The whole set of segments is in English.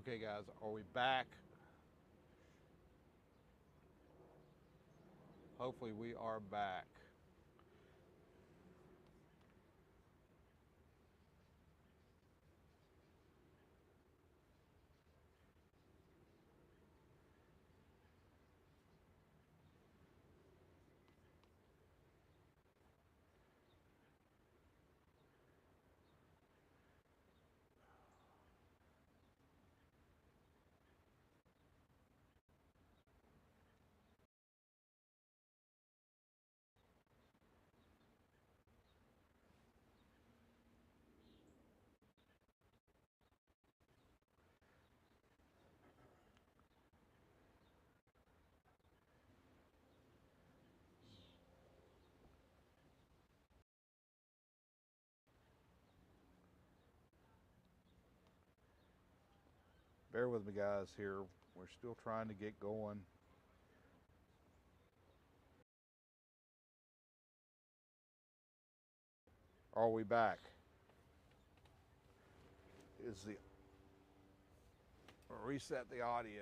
Okay, guys, are we back? Hopefully, we are back. Bear with me, guys, here. We're still trying to get going. Are we back? Is the reset the audio?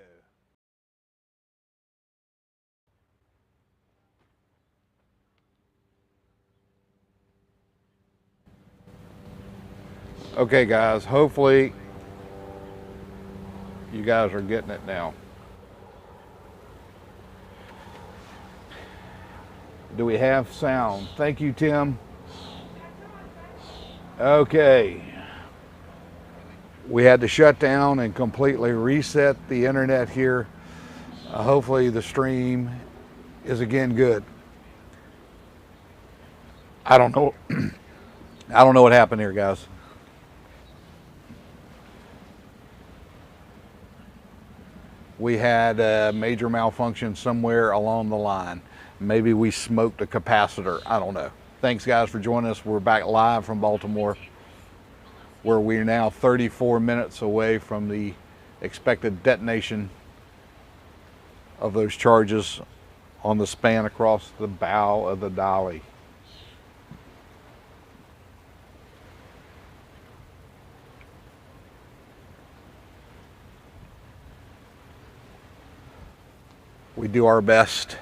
Okay, guys, hopefully you guys are getting it now. Do we have sound? Thank you, Tim. Okay. We had to shut down and completely reset the internet here. Hopefully the stream is again good. I don't know. I don't know what happened here, guys. We had a major malfunction somewhere along the line. Maybe we smoked a capacitor. I don't know. Thanks, guys, for joining us. We're back live from Baltimore, where we're now 34 minutes away from the expected detonation of those charges on the span across the bow of the dolly. We do our best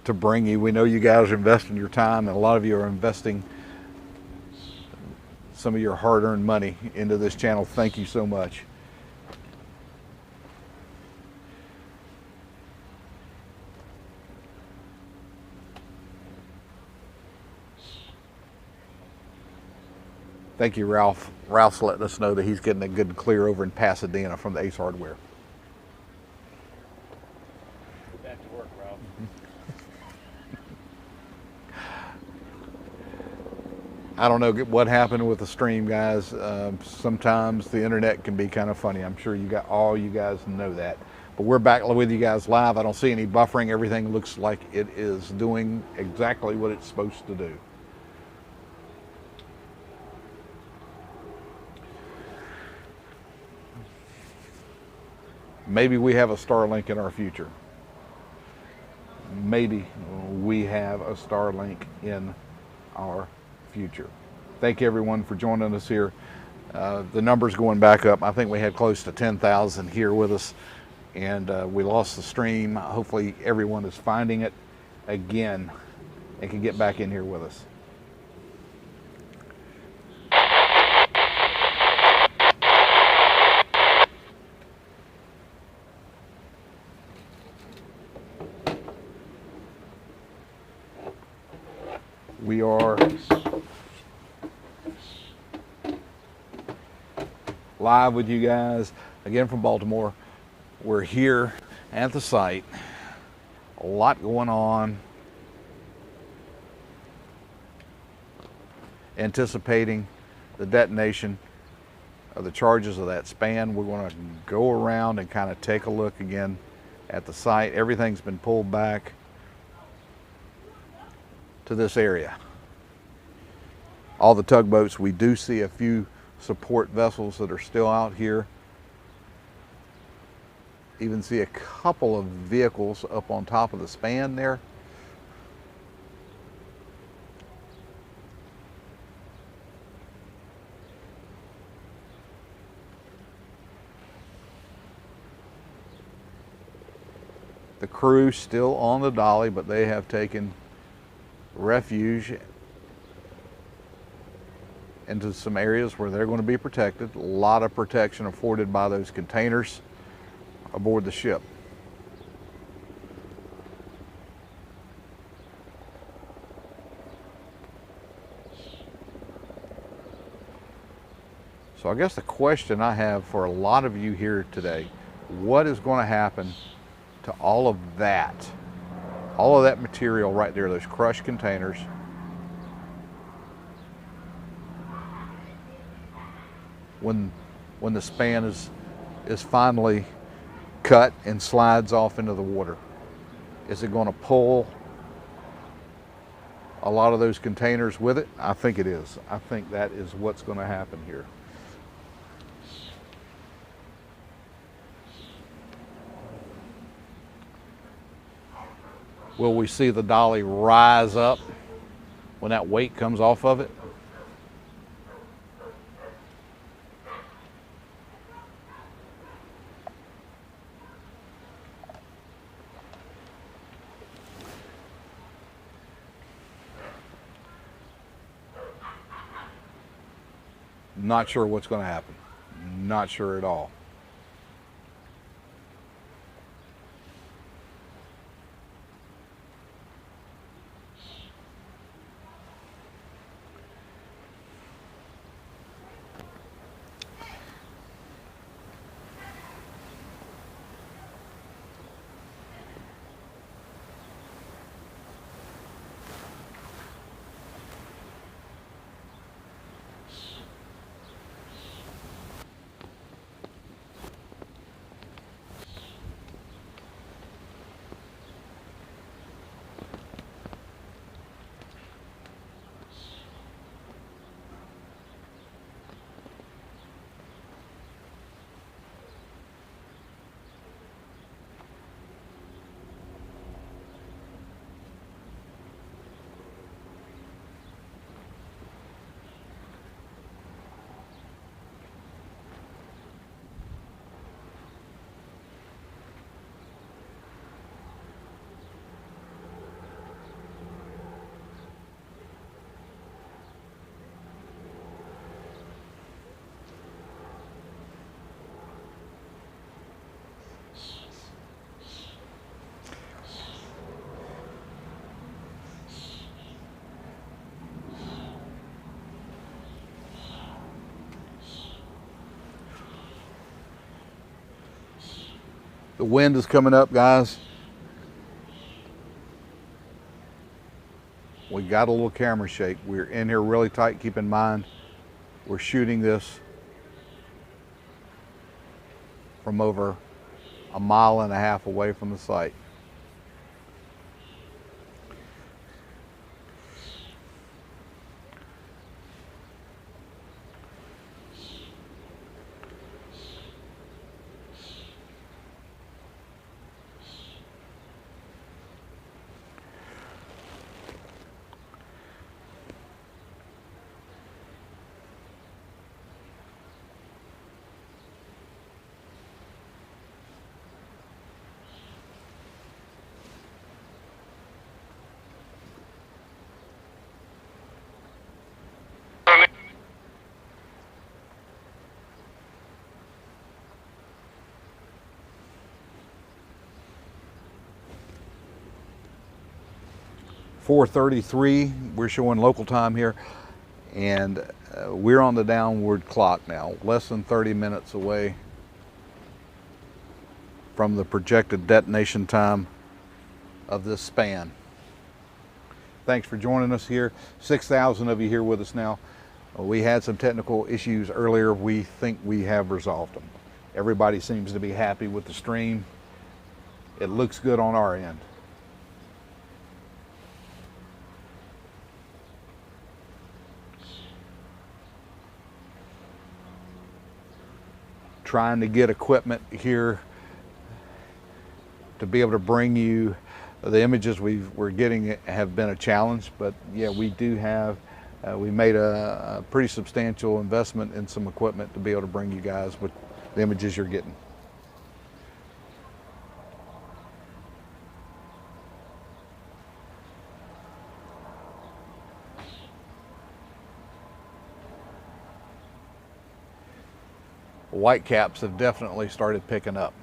to bring you. We know you guys are investing your time, and a lot of you are investing some of your hard-earned money into this channel. Thank you so much. Thank you, Ralph. Ralph's letting us know that he's getting a good clear over in Pasadena from the Ace Hardware. Back to work, Ralph. I don't know what happened with the stream, guys. Sometimes the internet can be kind of funny. I'm sure all you guys know that. But we're back with you guys live. I don't see any buffering. Everything looks like it is doing exactly what it's supposed to do. Maybe we have a Starlink in our future. Maybe we have a Starlink in our future. Thank you, everyone, for joining us here. The numbers going back up. I think we had close to 10,000 here with us, and we lost the stream. Hopefully everyone is finding it again and can get back in here with us. We are live with you guys again from Baltimore. We're here at the site. A lot going on. Anticipating the detonation of the charges of that span. We're going to go around and kind of take a look again at the site. Everything's been pulled back to this area. All the tugboats, we do see a few support vessels that are still out here. Even see a couple of vehicles up on top of the span there. The crew still on the dolly, but they have taken refuge into some areas where they're going to be protected. A lot of protection afforded by those containers aboard the ship. So I guess the question I have for a lot of you here today, what is going to happen to all of that material right there, those crushed containers, when the span is finally cut and slides off into the water? Is it going to pull a lot of those containers with it? I think it is. I think that is what's going to happen here. Will we see the dolly rise up when that weight comes off of it? Not sure what's going to happen. Not sure at all. The wind is coming up, guys. We got a little camera shake. We're in here really tight. Keep in mind, we're shooting this from over 1.5 miles away from the site. .433, we're showing local time here, and we're on the downward clock now, less than 30 minutes away from the projected detonation time of this span. Thanks for joining us here. 6,000 of you here with us now. We had some technical issues earlier. We think we have resolved them. Everybody seems to be happy with the stream. It looks good on our end. Trying to get equipment here to be able to bring you the images we're getting have been a challenge, but yeah, we do have, we made a pretty substantial investment in some equipment to be able to bring you guys with the images you're getting. whitecaps have definitely started picking up.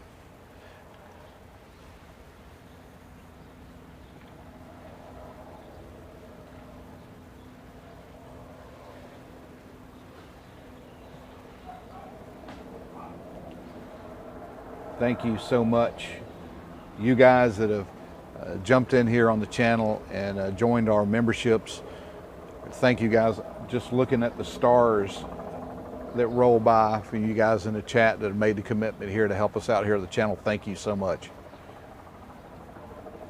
Thank you so much, you guys that have jumped in here on the channel and joined our memberships. Thank you guys. Just looking at the stars that roll by for you guys in the chat that have made the commitment here to help us out here at the channel. Thank you so much.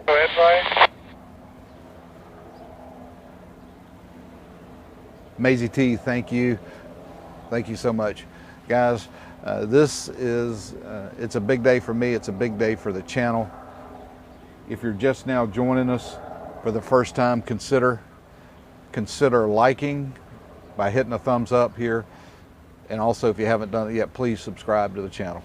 Go ahead, Brian. Maisie T, thank you. Thank you so much. Guys, this is, it's a big day for me. It's a big day for the channel. If you're just now joining us for the first time, consider liking by hitting a thumbs up here. And also, if you haven't done it yet, please subscribe to the channel.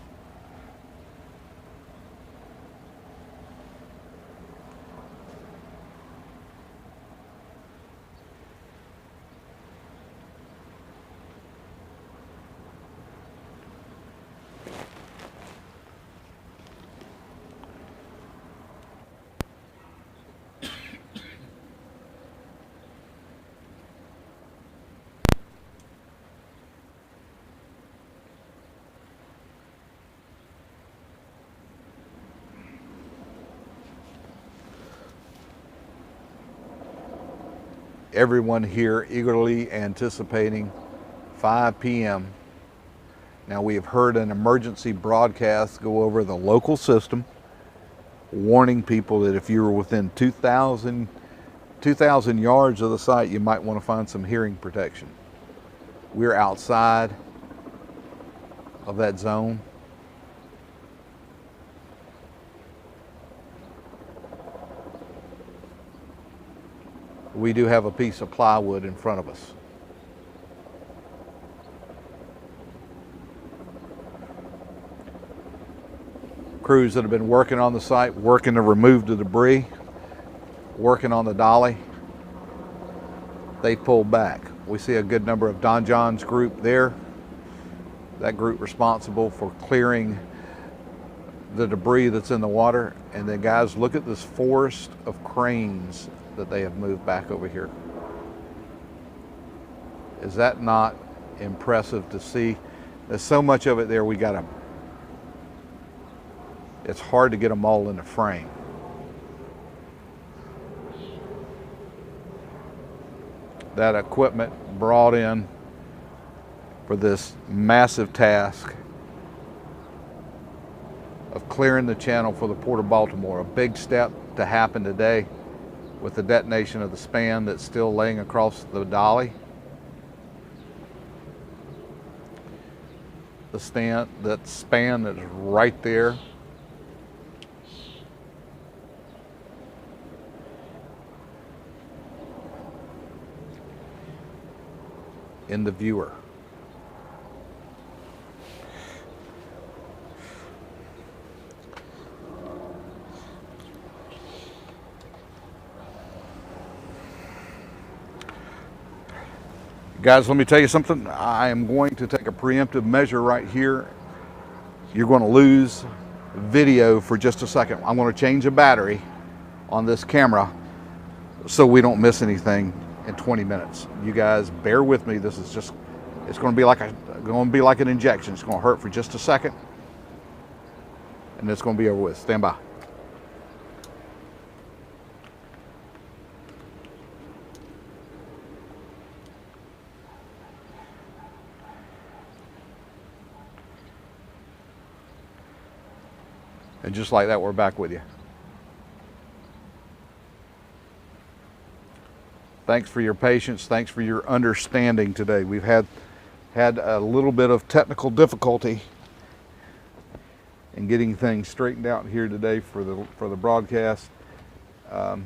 Everyone here eagerly anticipating 5 p.m. Now, we have heard an emergency broadcast go over the local system, warning people that if you were within 2,000 yards of the site, you might want to find some hearing protection. We're outside of that zone. We do have a piece of plywood in front of us. Crews that have been working on the site, working to remove the debris, working on the dolly, they pulled back. We see a good number of Don John's group there. That group responsible for clearing the debris that's in the water. And then guys, look at this forest of cranes that they have moved back over here. Is that not impressive to see? There's so much of it there, it's hard to get them all in the frame. That equipment brought in for this massive task of clearing the channel for the Port of Baltimore. A big step to happen today with the detonation of the span that's still laying across the dolly. That span that's right there. In the viewer. Guys, let me tell you something. I am going to take a preemptive measure right here. You're going to lose video for just a second. I'm going to change a battery on this camera so we don't miss anything in 20 minutes. You guys bear with me. This is just, it's going to be like an injection. It's going to hurt for just a second and it's going to be over with. Stand by. And just like that, we're back with you. Thanks for your patience. Thanks for your understanding today. We've had a little bit of technical difficulty in getting things straightened out here today for the broadcast. I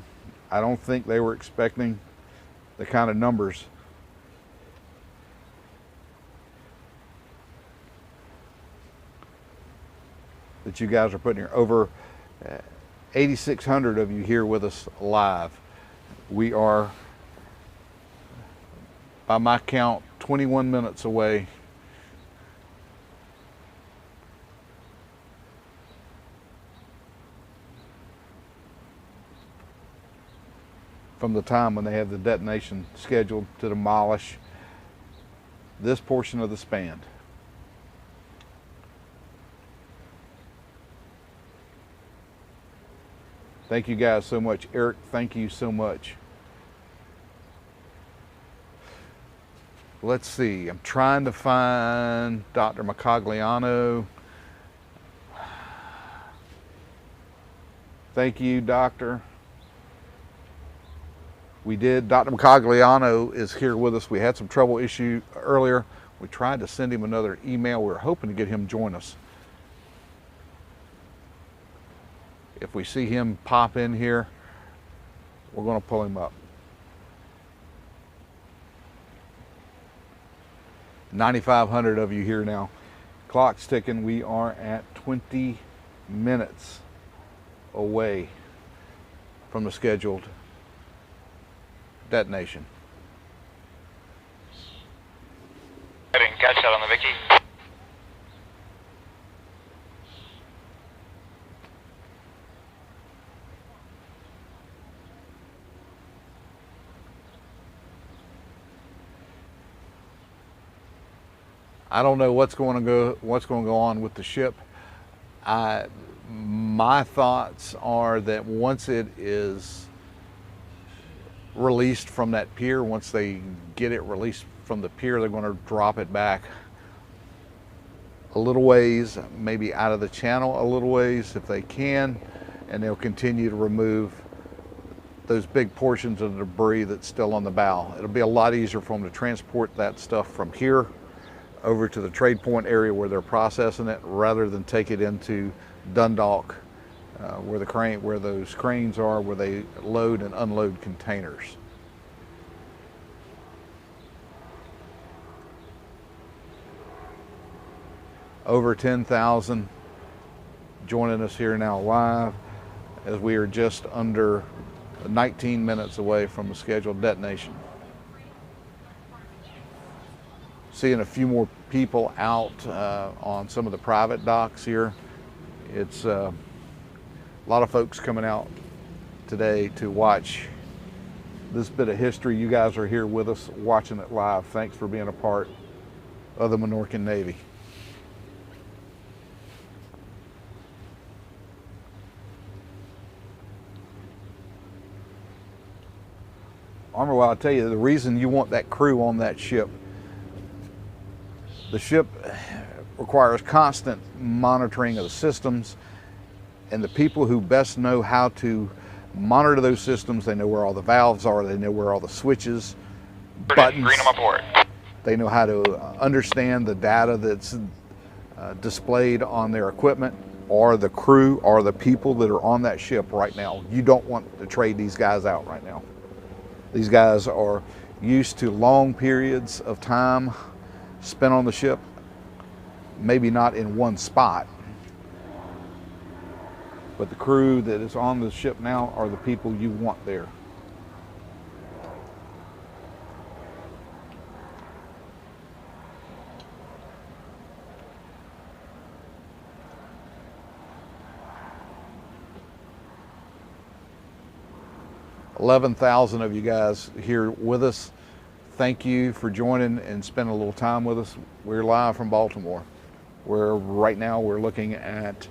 don't think they were expecting the kind of numbers that you guys are putting here. Over 8,600 of you here with us live. We are, by my count, 21 minutes away from the time when they have the detonation scheduled to demolish this portion of the span. Thank you guys so much. Eric, thank you so much. Let's see, I'm trying to find Dr. Mogano. Thank you, Doctor. We did. Dr. Mogano is here with us. We had some trouble issue earlier. We tried to send him another email. We were hoping to get him to join us. If we see him pop in here, we're going to pull him up. 9,500 of you here now. Clock's ticking. We are at 20 minutes away from the scheduled detonation. I didn't catch that on the Vicky. I don't know what's going to go on with the ship. My thoughts are that once it is released from that pier, once they get it released from the pier, they're going to drop it back a little ways, maybe out of the channel a little ways if they can, and they'll continue to remove those big portions of the debris that's still on the bow. It'll be a lot easier for them to transport that stuff from here over to the trade point area where they're processing it, rather than take it into Dundalk, where those cranes are, where they load and unload containers. Over 10,000 joining us here now live, as we are just under 19 minutes away from the scheduled detonation. Seeing a few more people out on some of the private docks here. It's a lot of folks coming out today to watch this bit of history. You guys are here with us watching it live. Thanks for being a part of the Minorcan Navy. Armor, well, I'll tell you, the reason you want that crew on that ship, the ship requires constant monitoring of the systems, and the people who best know how to monitor those systems, they know where all the valves are, they know where all the switches, buttons, Green on my board. they know how to understand the data that's displayed on their equipment, or the crew, or the people that are on that ship right now. You don't want to trade these guys out right now. These guys are used to long periods of time spent on the ship, maybe not in one spot, but the crew that is on the ship now are the people you want there. $11,000 of you guys here with us. Thank you for joining and spending a little time with us. We're live from Baltimore, where right now we're looking at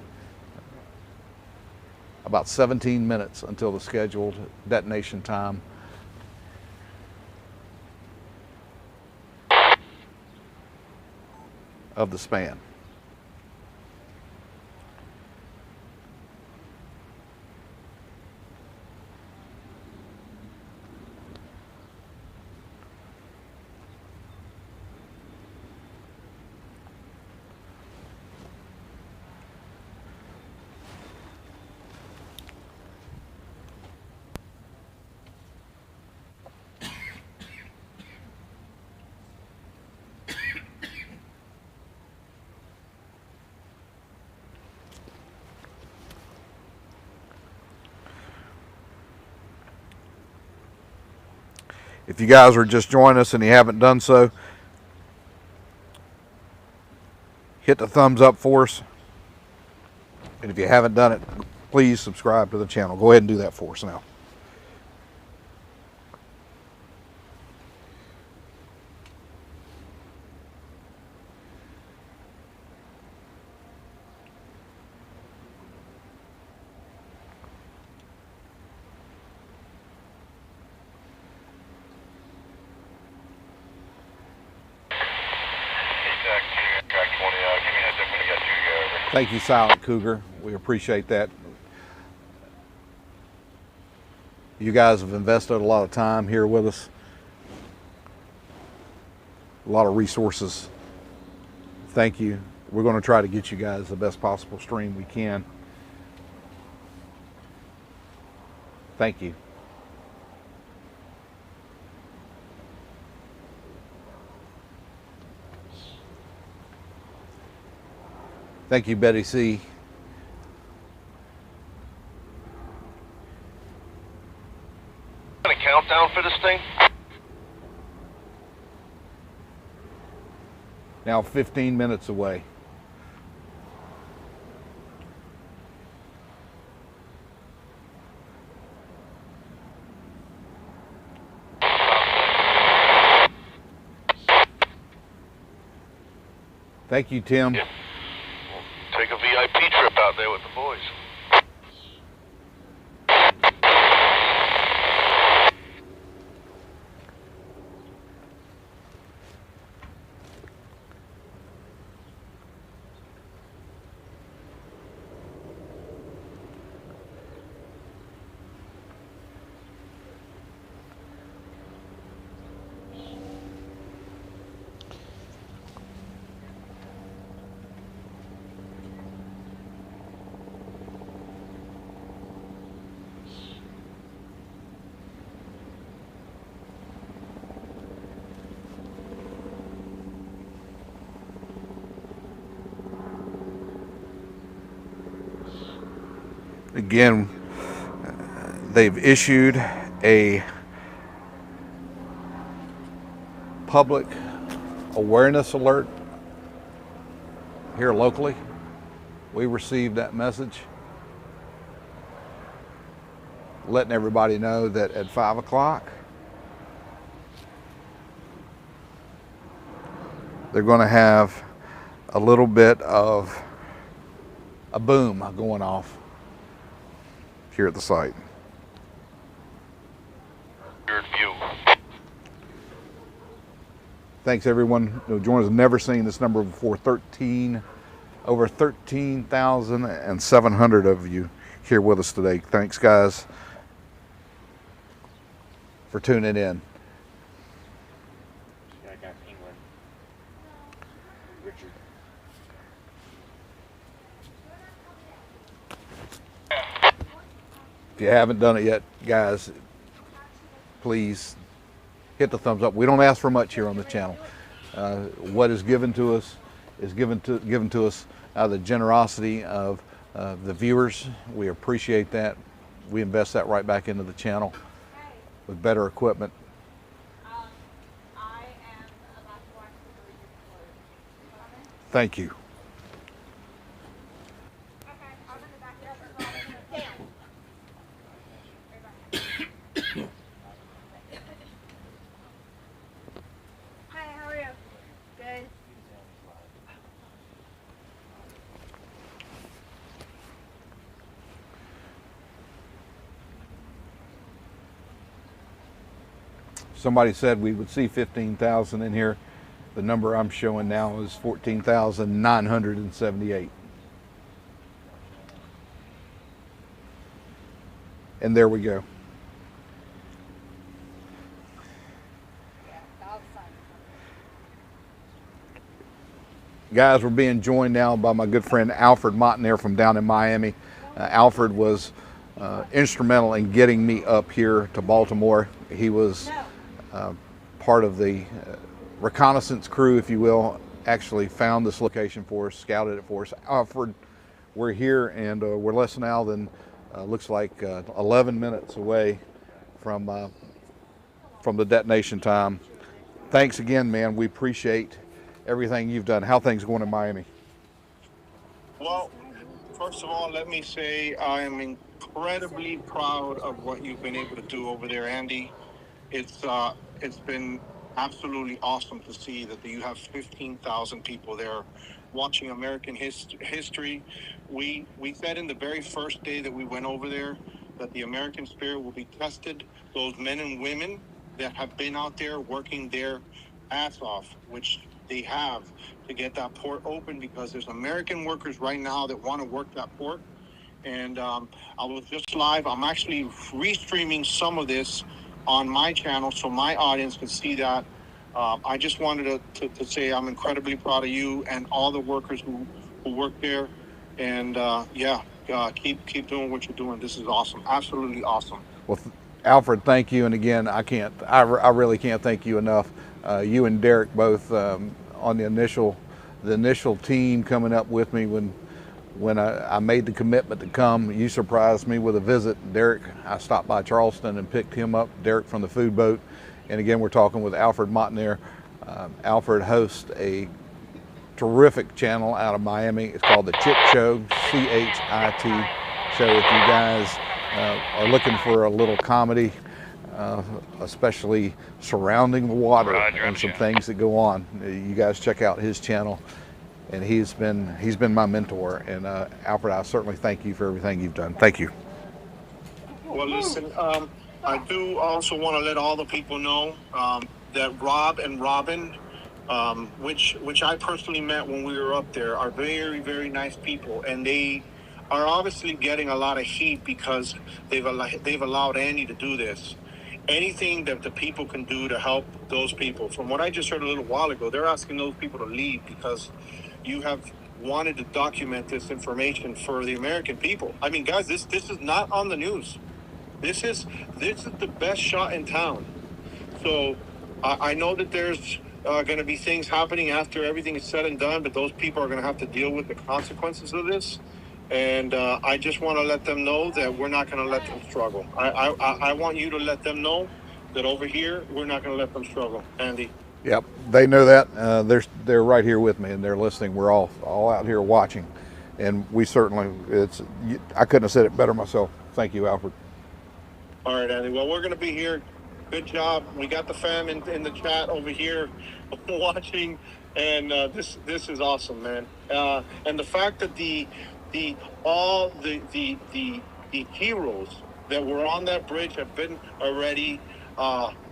about 17 minutes until the scheduled detonation time of the span. If you guys are just joining us and you haven't done so, hit the thumbs up for us. And if you haven't done it, please subscribe to the channel. Go ahead and do that for us now. Thank you, Silent Cougar. We appreciate that. You guys have invested a lot of time here with us, a lot of resources. Thank you. We're going to try to get you guys the best possible stream we can. Thank you. Thank you, Betty C. A countdown for this thing? Now 15 minutes away. Thank you, Tim. Yeah. We'll take a VIP trip out there with the boys. Again, they've issued a public awareness alert here locally. We received that message letting everybody know that at 5 o'clock they're going to have a little bit of a boom going off here at the site. Weird view. Thanks everyone who joined us. Never seen this number before. Over 13,700 of you here with us today. Thanks guys for tuning in. Yeah, I got England. Richard. If you haven't done it yet, guys, please hit the thumbs up. We don't ask for much here on the channel. What is given to us is given to us out of the generosity of the viewers. We appreciate that. We invest that right back into the channel with better equipment. Thank you. Hi, how are you? Good. Somebody said we would see 15,000 in here. The number I'm showing now is 14,978. And there we go. Guys, we're being joined now by my good friend Alfred Montaner from down in Miami. Alfred was instrumental in getting me up here to Baltimore. He was part of the reconnaissance crew, if you will, actually found this location for us, scouted it for us. Alfred, we're here and we're less now than looks like 11 minutes away from the detonation time. Thanks again, man. We appreciate everything you've done. How things going in Miami? Well, first of all, let me say I am incredibly proud of what you've been able to do over there, Andy. It's been absolutely awesome to see that you have 15,000 people there watching American history. We said in the very first day that we went over there that the American spirit will be tested. Those men and women that have been out there working their ass off, which they have to get that port open, because there's American workers right now that want to work that port. And I was just live. I'm actually restreaming some of this on my channel so my audience can see that. I just wanted to say I'm incredibly proud of you and all the workers who work there. And keep doing what you're doing. This is awesome. Absolutely awesome. Well, Alfred, thank you. And again, I really can't thank you enough. You and Derek both on the initial team coming up with me when I made the commitment to come. You surprised me with a visit. Derek, I stopped by Charleston and picked him up, Derek from the food boat. And again, we're talking with Alfred Montner. Alfred hosts a terrific channel out of Miami. It's called The Chit Show, C-H-I-T show. If you guys are looking for a little comedy, especially surrounding the water and some things that go on, you guys check out his channel. And he's been my mentor. And Alfred, I certainly thank you for everything you've done. Thank you. Well, listen, I do also want to let all the people know that Rob and Robin, which I personally met when we were up there, are very, very nice people, and they are obviously getting a lot of heat because they've allowed Andy to do this. Anything that the people can do to help those people. From what I just heard a little while ago, they're asking those people to leave because you have wanted to document this information for the American people. I mean, guys, this is not on the news. This is the best shot in town. So I know that there's going to be things happening after everything is said and done, but those people are going to have to deal with the consequences of this. And I just want to let them know that we're not going to let them struggle. I want you to let them know that over here, we're not going to let them struggle. Andy. Yep, they know that. They're right here with me and they're listening. We're all out here watching, and we certainly I couldn't have said it better myself. Thank you, Alfred. All right, Andy. Well, we're going to be here. Good job. We got the fam in the chat over here watching, and this is awesome, man. And the fact that the heroes that were on that bridge have been already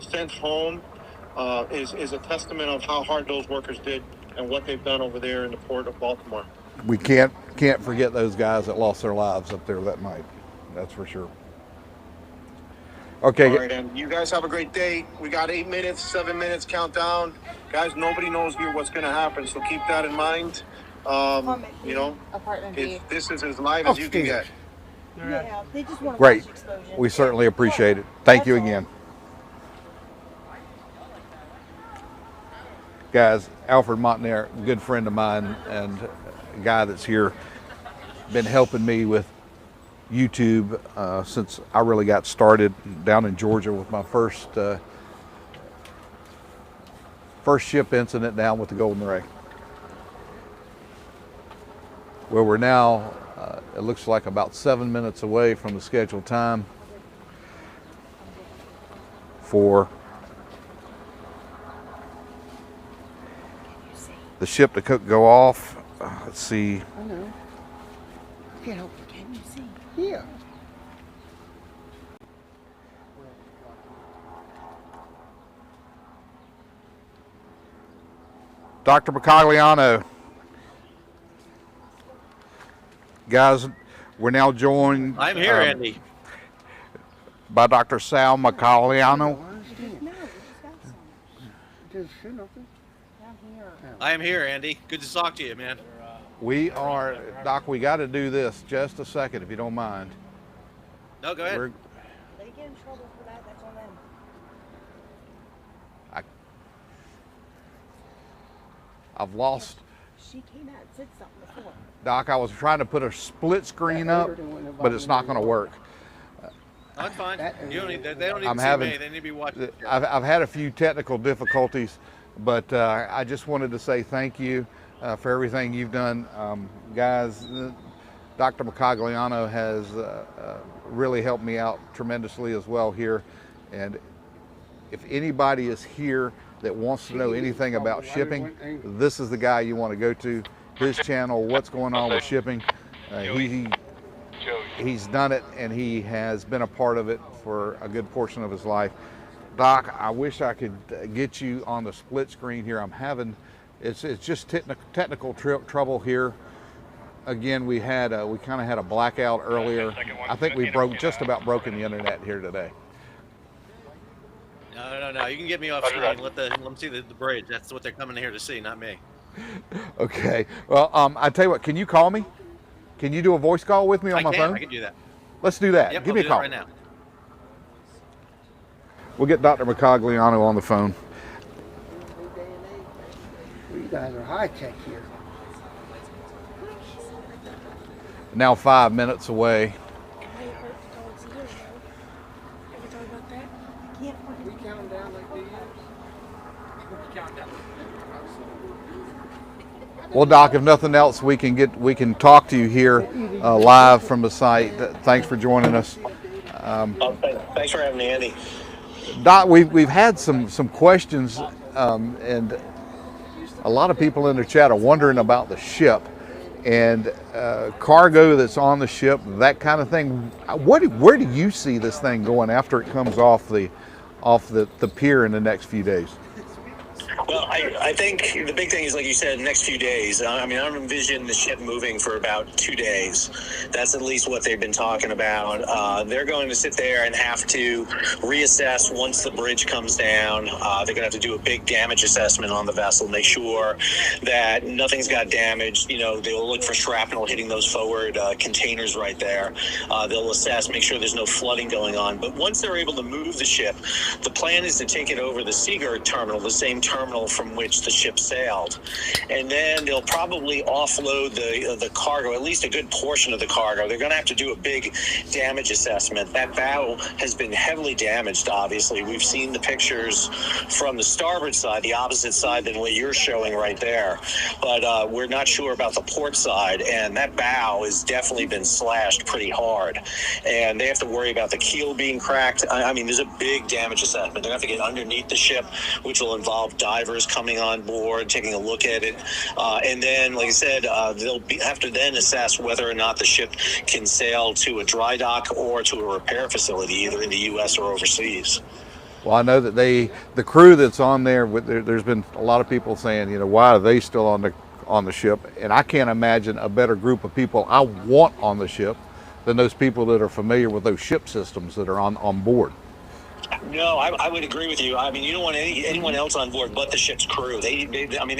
sent home is a testament of how hard those workers did and what they've done over there in the port of Baltimore. We can't forget those guys that lost their lives up there that night. That's for sure. Okay. All right, and you guys have a great day. We got 8 minutes, 7 minutes countdown. Guys, nobody knows here what's going to happen, so keep that in mind. You know, this is as live as you can get. Yeah, they just want to Great. watch explosion. We certainly appreciate it. Thank you again. Guys, Alfred Montner, a good friend of mine and a guy that's here, been helping me with YouTube since I really got started down in Georgia with my first ship incident down with the Golden Ray. Where we're now, it looks like about 7 minutes away from the scheduled time for the ship to go off. Let's see. I know. Can't help it. Can you see? Yeah. Dr. Macagliano. Guys, we're now joined. I'm here, Andy. By Dr. Sal Macagliano. No, we just got some Just say nothing. down here. I am here, Andy. Good to talk to you, man. We are, Doc, we got to do this just a second, if you don't mind. No, go ahead. They get in trouble for that. That's on them. I've lost. She came out and said something before. Doc, I was trying to put a split screen up, but it's not going to work. No, that's fine. You don't need, they don't need I'm to see having- me. They need to be watching. I've had a few technical difficulties, but I just wanted to say thank you for everything you've done. Guys, Dr. Macagliano has really helped me out tremendously as well here. And if anybody is here that wants to know anything about shipping, this is the guy you want to go to. His channel, what's going on with shipping. He's done it, and he has been a part of it for a good portion of his life. Doc, I wish I could get you on the split screen here. I'm having It's just technical trouble here. Again, we kind of had a blackout earlier. I think we just about broken the internet here today. No. You can get me off screen. Let them see the bridge. That's what they're coming here to see, not me. Okay. Well, I tell you what. Can you call me? Can you do a voice call with me on my phone? I can do that. Let's do that. Yep, Give I'll me a do call that right now. We'll get Dr. Mocagliano on the phone. You guys are high tech here. Now 5 minutes away. We count down like they use. Well, Doc, if nothing else, we can talk to you here live from the site. Thanks for joining us. Thanks for having me, Andy. Doc, we've had some questions, and a lot of people in the chat are wondering about the ship and cargo that's on the ship, that kind of thing. Where do you see this thing going after it comes off the pier in the next few days? Well, I think the big thing is, like you said, next few days. I mean, I don't envision the ship moving for about 2 days. That's at least what they've been talking about. They're going to sit there and have to reassess once the bridge comes down. They're going to have to do a big damage assessment on the vessel, make sure that nothing's got damaged. You know, they'll look for shrapnel hitting those forward containers right there. They'll assess, make sure there's no flooding going on. But once they're able to move the ship, the plan is to take it over the Seagirt terminal, the same terminal from which the ship sailed, and then they'll probably offload the cargo, at least a good portion of the cargo. They're going to have to do a big damage assessment. That bow has been heavily damaged, obviously. We've seen the pictures from the starboard side, the opposite side than what you're showing right there, but we're not sure about the port side, and that bow has definitely been slashed pretty hard, and they have to worry about the keel being cracked. I mean, there's a big damage assessment. They're going to have to get underneath the ship, which will involve divers coming on board, taking a look at it, and then, like I said, they'll have to then assess whether or not the ship can sail to a dry dock or to a repair facility, either in the U.S. or overseas. Well, I know that the crew that's on there's been a lot of people saying, you know, why are they still on the ship? And I can't imagine a better group of people I want on the ship than those people that are familiar with those ship systems that are on board. No, I would agree with you. I mean, you don't want anyone else on board but the ship's crew. They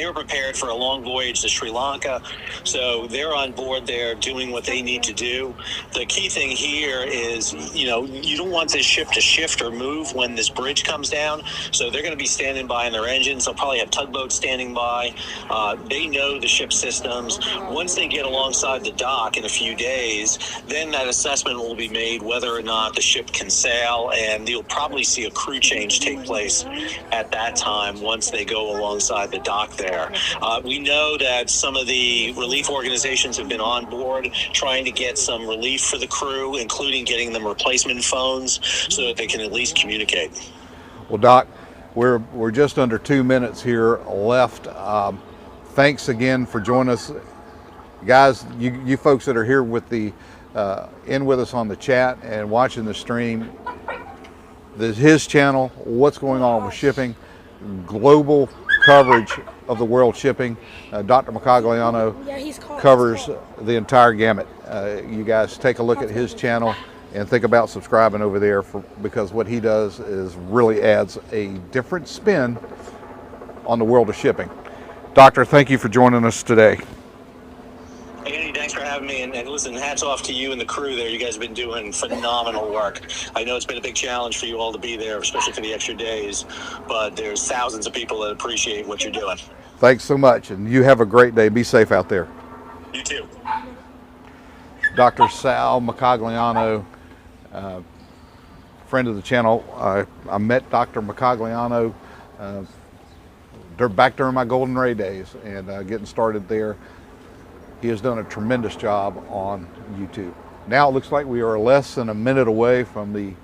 were prepared for a long voyage to Sri Lanka, so they're on board there doing what they need to do. The key thing here is, you know, you don't want this ship to shift or move when this bridge comes down, so they're going to be standing by in their engines. They'll probably have tugboats standing by. They know the ship systems. Once they get alongside the dock in a few days, then that assessment will be made whether or not the ship can sail, and you'll probably see a crew change take place at that time once they go alongside the dock there. We know that some of the relief organizations have been on board trying to get some relief for the crew, including getting them replacement phones so that they can at least communicate. Well, Doc, we're just under 2 minutes here left. Thanks again for joining us, guys. You folks that are here with in with us on the chat and watching the stream. This is his channel, What's Going On with Shipping, global coverage of the world shipping. Dr. Mocagliano covers the entire gamut. You guys take a look at his channel and think about subscribing over there because what he does really adds a different spin on the world of shipping. Doctor, thank you for joining us today. Andy, thanks for having me, and listen, hats off to you and the crew there. You guys have been doing phenomenal work. I know it's been a big challenge for you all to be there, especially for the extra days, but there's thousands of people that appreciate what you're doing. Thanks so much, and you have a great day. Be safe out there. You too. Dr. Sal Mocagliano, friend of the channel. I met Dr. Mocagliano back during my Golden Ray days, and getting started there. He has done a tremendous job on YouTube. Now it looks like we are less than a minute away from the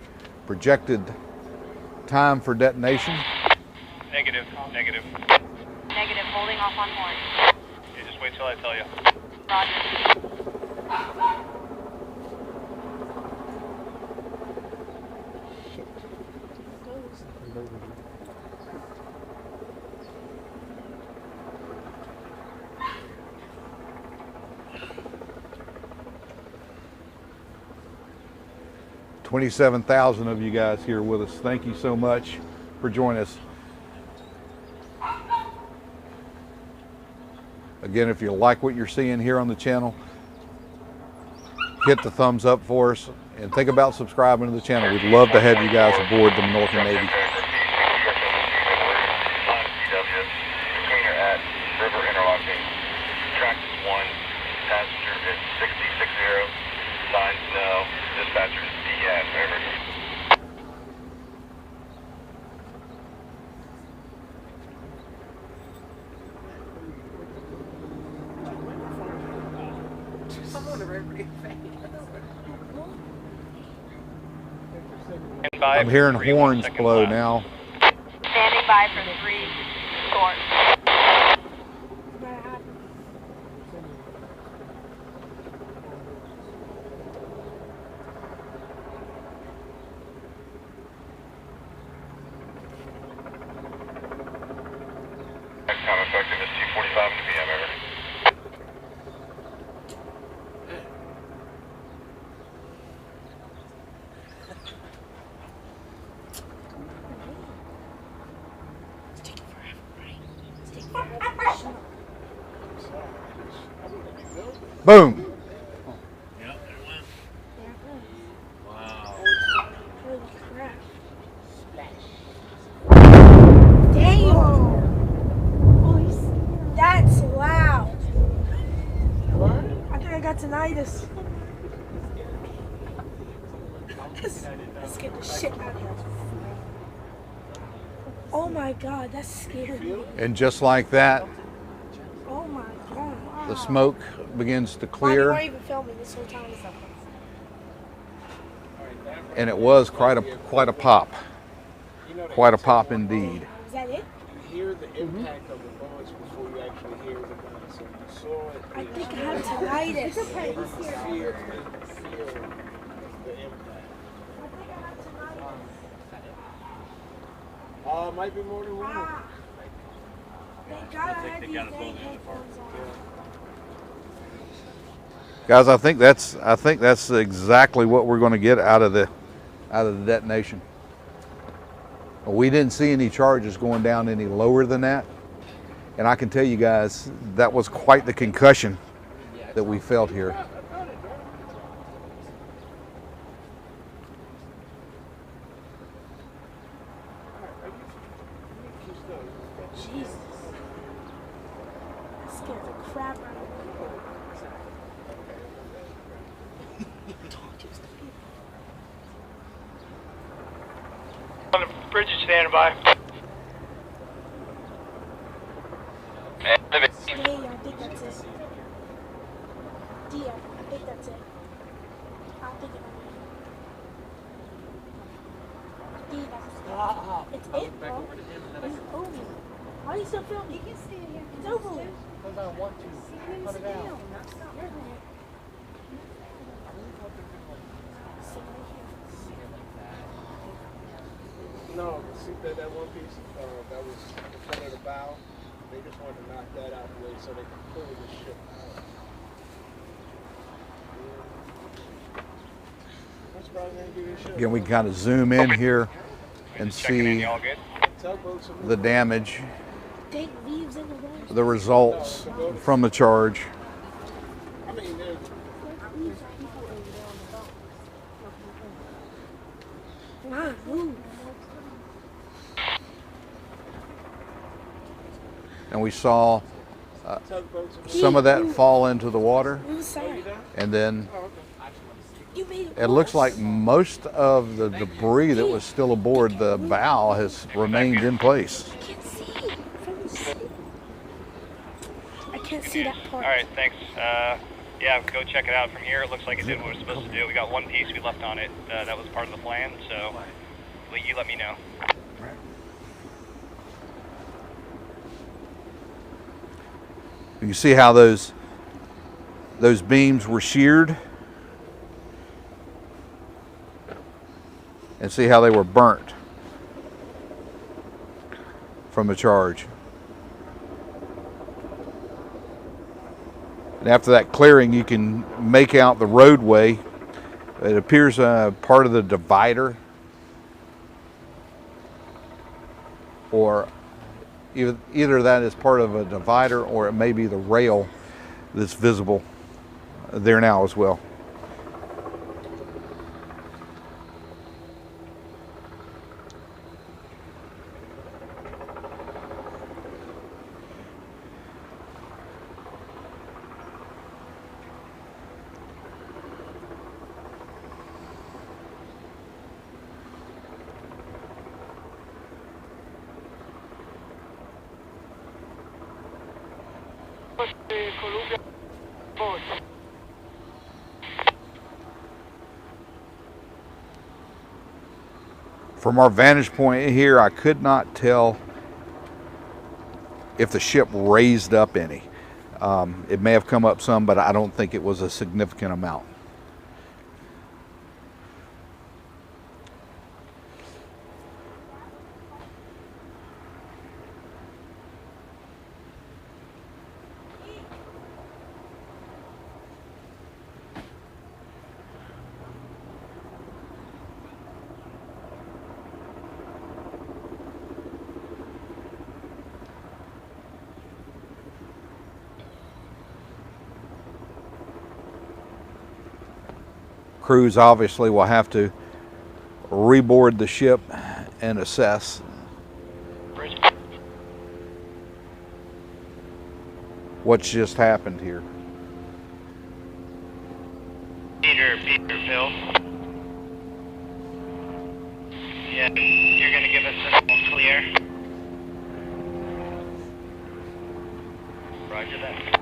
projected time for detonation. Negative. Negative, holding off on board. Okay, just wait till I tell you. Roger. 27,000 of you guys here with us. Thank you so much for joining us. Again, if you like what you're seeing here on the channel, hit the thumbs up for us and think about subscribing to the channel. We'd love to have you guys aboard the Northern Navy. River interlocking. Track 1, passenger is 6060. Signs no. Dispatcher is DN. Over. I'm hearing horns blow now. Standing by for 3 short. Next time effective is 2:45 in the PM. Over. Boom. Yep, there it went. Wow. Holy crap. Damn! That's loud. I think I got tinnitus. That scared the shit out of me. Oh my god, that's scary. And just like that, Oh my god. the smoke begins to Mom, you clear, weren't even filming this whole time. and it was quite a pop. Quite a pop indeed. Is that it? Hear the impact of the bullets before you actually hear the gun. So you saw it. I think I have tinnitus. Feel the impact. Might be more than one. Thank God I had these dang headphones on. Guys, I think that's exactly what we're going to get out of the detonation. We didn't see any charges going down any lower than that, and I can tell you guys that was quite the concussion that we felt here. Jesus. That scared the crap out of me. On the bridge is standing by. Hey, I think that's it. D, I think that's it. I'll think it. D, that's it's it, bro. It's over. Why are you still filming? You can stay here. It's over. Because I want to. Cut it out. No, see that one piece that was in front of the bow, they just wanted to knock that out of the way so they could pull the ship out. That's probably going to do this ship. Again, we can kind of zoom in here and Checking in, see y'all good? Tugboats are the damage, Take leaves in the way. the results from the charge. I mean, there's Come on, move. And we saw tugboats are some of that fall into the water, I'm sorry. and then You made it it looks worse. like most of the debris that was still aboard the bow has remained in place. I can't see from the ship. I can't see that part. All right, thanks. Yeah, go check it out from here. It looks like it did what it was supposed to do. We got one piece we left on it. That was part of the plan, so you let me know. You can see how those beams were sheared, and see how they were burnt from the charge. And after that clearing, you can make out the roadway It appears part of the divider, or either that is part of a divider, or it may be the rail that's visible there now as well. From our vantage point here, I could not tell if the ship raised up any. It may have come up some, but I don't think it was a significant amount. Crews obviously will have to reboard the ship and assess. What's just happened here. Peter, Phil. Yeah, you're gonna give us an all clear. Roger that.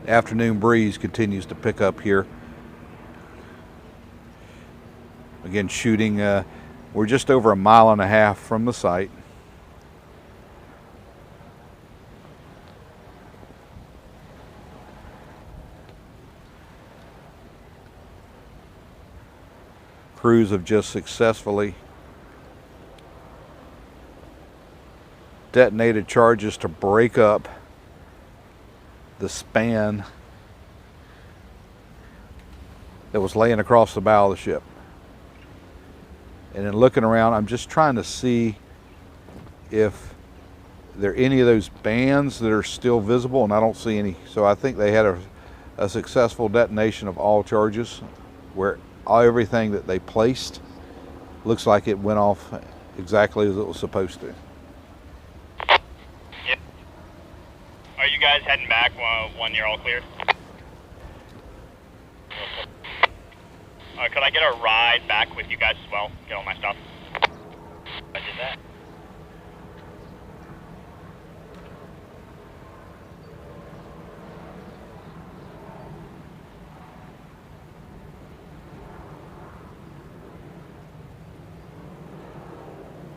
Afternoon breeze continues to pick up here. Again, shooting, we're just over 1.5 miles from the site. Crews have just successfully detonated charges to break up the span that was laying across the bow of the ship. And in looking around, I'm just trying to see if there are any of those bands that are still visible, and I don't see any. So I think they had a successful detonation of all charges, where everything that they placed looks like it went off exactly as it was supposed to. Yep. Are you guys heading back when you're all cleared? Could I get a ride back with you guys as well? Get all my stuff. I did that.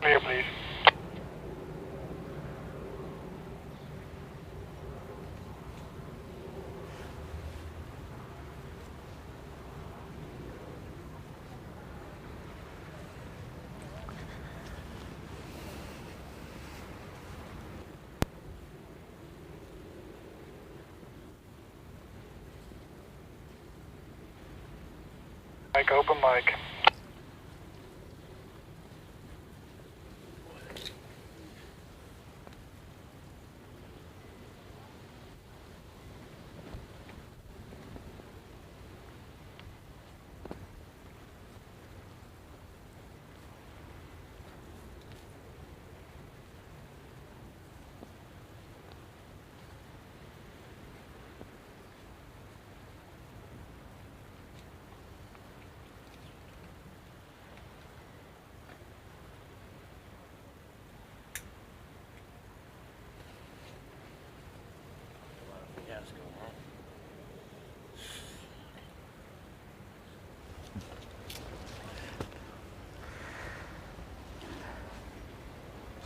Clear, please. Mike, open mic.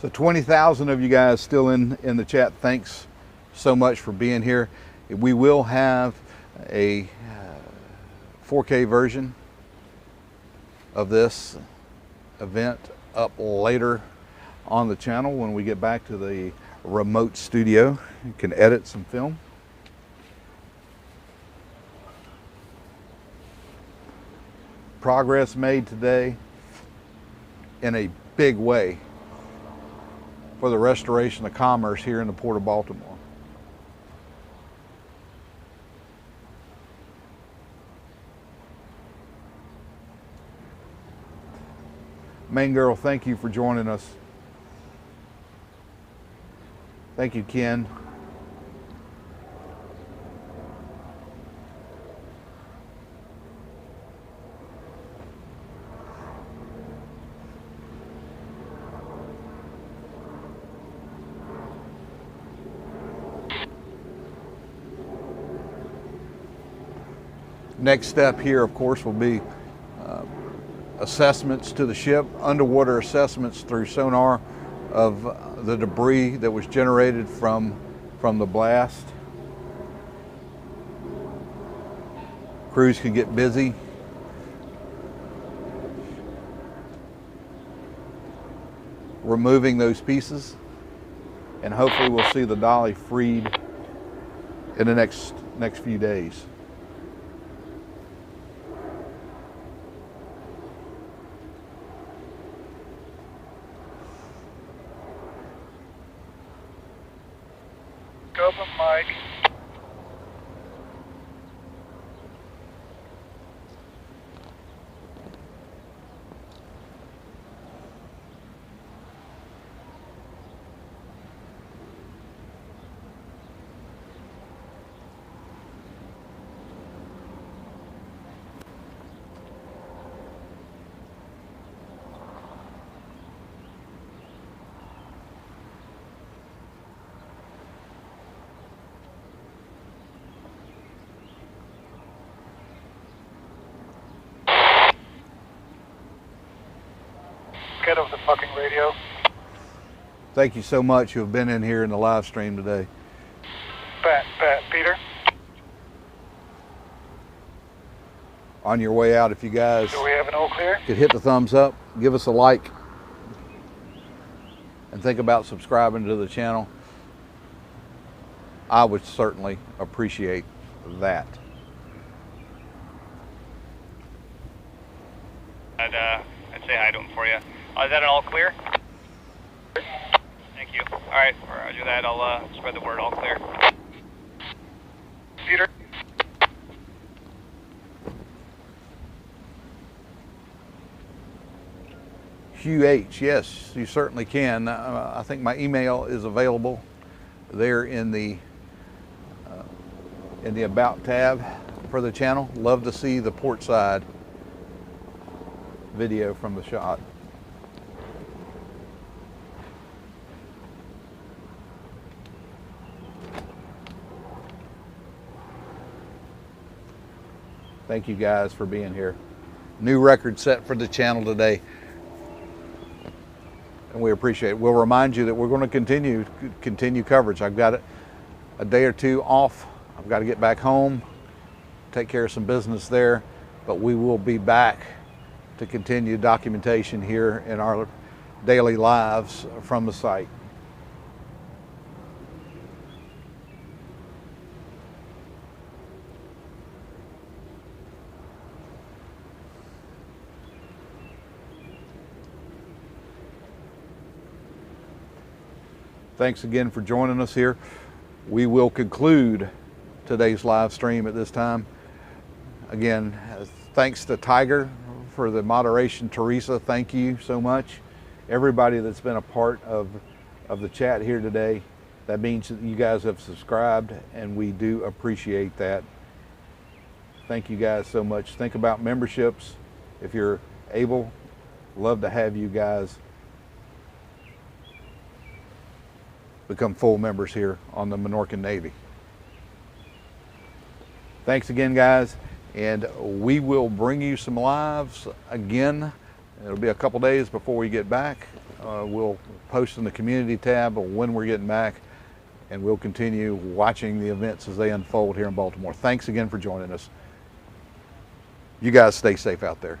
So 20,000 of you guys still in the chat. Thanks so much for being here. We will have a 4K version of this event up later on the channel when we get back to the remote studio. You can edit some film. Progress made today in a big way for the restoration of commerce here in the Port of Baltimore. Main Girl, thank you for joining us. Thank you, Ken. Next step here, of course, will be assessments to the ship, underwater assessments through sonar of the debris that was generated from the blast. Crews can get busy. Removing those pieces, and hopefully we'll see the dolly freed in the next few days. Open mic. Get off the fucking radio. Thank you so much who have been in here in the live stream today. Pat, Peter. On your way out, if you guys Do we have an all clear? could hit the thumbs up, give us a like, and think about subscribing to the channel, I would certainly appreciate that. I'd say hi to him for you. Is that an all clear? Thank you. All right, roger that. I'll spread the word all clear. Peter? Hugh H, yes, you certainly can. I think my email is available there in the About tab for the channel. Love to see the port side video from the shot. Thank you guys for being here. New record set for the channel today, and we appreciate it. We'll remind you that we're going to continue coverage. I've got a day or two off. I've got to get back home, take care of some business there, but we will be back to continue documentation here in our daily lives from the site. Thanks again for joining us here. We will conclude today's live stream at this time. Again, thanks to Tiger for the moderation. Teresa, thank you so much. Everybody that's been a part of the chat here today, that means that you guys have subscribed, and we do appreciate that. Thank you guys so much. Think about memberships. If you're able, love to have you guys become full members here on the Minorcan Navy. Thanks again, guys, and we will bring you some lives again. It'll be a couple days before we get back. We'll post in the community tab when we're getting back, and we'll continue watching the events as they unfold here in Baltimore. Thanks again for joining us. You guys stay safe out there.